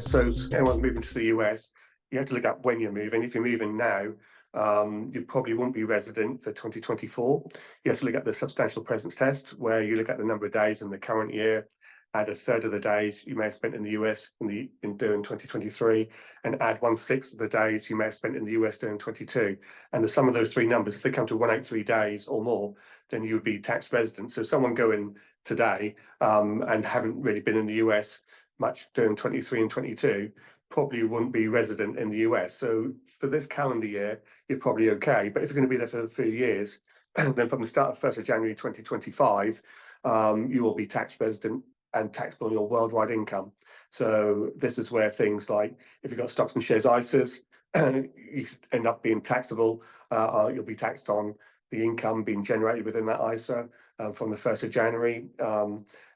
So anyone moving to the US, you have to look at when you're moving. If you're moving now, you probably won't be resident for 2024. You have to look at the substantial presence test, where you look at the number of days in the current year, add a third of the days you may have spent in the US in doing 2023, and add 1/6 of the days you may have spent in the US during 22. And the sum of those three numbers, if they come to 183 days or more, then you would be tax resident. So someone going today and haven't really been in the US much during 23 and 22 probably wouldn't be resident in the US. So for this calendar year, you're probably okay. But if you're going to be there for a few years, then from the start of 1st of January 2025, you will be tax resident and taxable on your worldwide income. So this is where things like, if you've got stocks and shares ISAs, you end up being taxable. You'll be taxed on the income being generated within that ISA from the 1st of January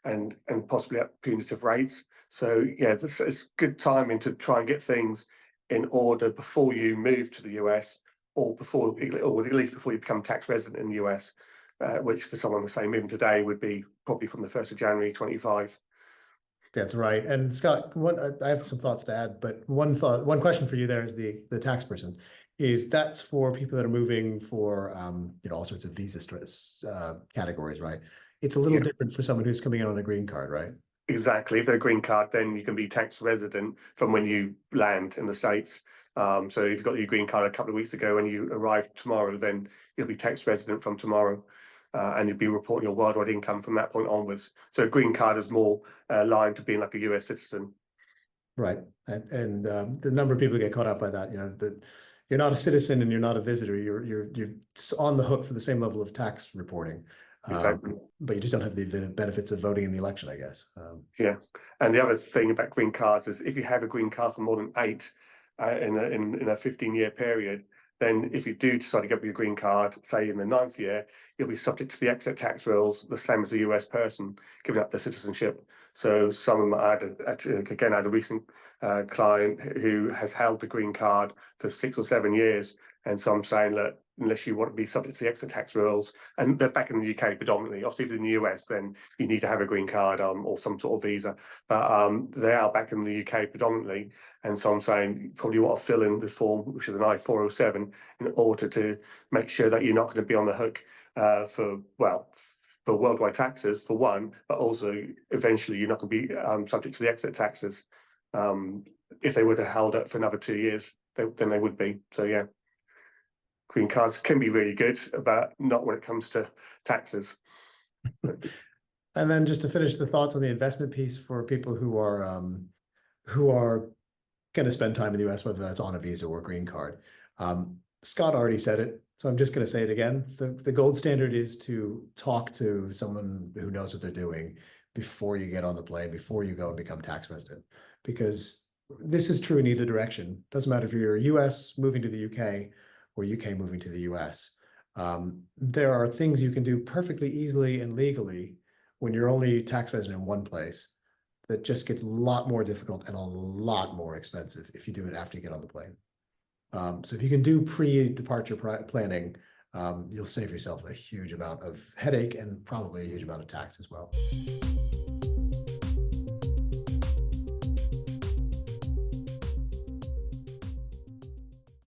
and possibly at punitive rates. So yeah, this is good timing to try and get things in order before you move to the US, or at least before you become tax resident in the US, which for someone, say, moving today would be probably from the 1st of January 25. That's right. And Scott, I have some thoughts to add, but one question for you there is the tax person. Is that's for people that are moving for all sorts of visa stress categories, right? It's a little different for someone who's coming in on a green card, right? Exactly. If they're a green card, then you can be tax resident from when you land in the States. So if you've got your green card a couple of weeks ago and you arrive tomorrow, then you'll be tax resident from tomorrow. And you'll be reporting your worldwide income from that point onwards. So a green card is more aligned to being like a US citizen. Right. And the number of people get caught up by that, that you're not a citizen and you're not a visitor. You're on the hook for the same level of tax reporting. Exactly. But you just don't have the benefits of voting in the election, I guess. Yeah. And the other thing about green cards is if you have a green card for more than 8 in a 15-year period, then if you do decide to get your green card, say in the 9th year, you'll be subject to the exit tax rules, the same as a US person giving up their citizenship. So some I had a recent client who has held the green card for 6 or 7 years. And so I'm saying that unless you want to be subject to the exit tax rules, and they're back in the UK predominantly. Obviously, if you're in the US, then you need to have a green card or some sort of visa. But they are back in the UK predominantly. And so I'm saying you probably want to fill in this form, which is an I-407, in order to make sure that you're not going to be on the hook for worldwide taxes, for one, but also eventually you're not going to be subject to the exit taxes. If they were to hold it for another 2 years, then they would be. So yeah. Green cards can be really good, but not when it comes to taxes. And then just to finish the thoughts on the investment piece for people who are going to spend time in the US, whether that's on a visa or a green card. Scott already said it, so I'm just going to say it again. The gold standard is to talk to someone who knows what they're doing before you get on the plane, before you go and become tax resident, because this is true in either direction. Doesn't matter if you're US moving to the UK or UK moving to the US. There are things you can do perfectly easily and legally when you're only tax resident in one place that just gets a lot more difficult and a lot more expensive if you do it after you get on the plane. So if you can do pre-departure planning, you'll save yourself a huge amount of headache and probably a huge amount of tax as well.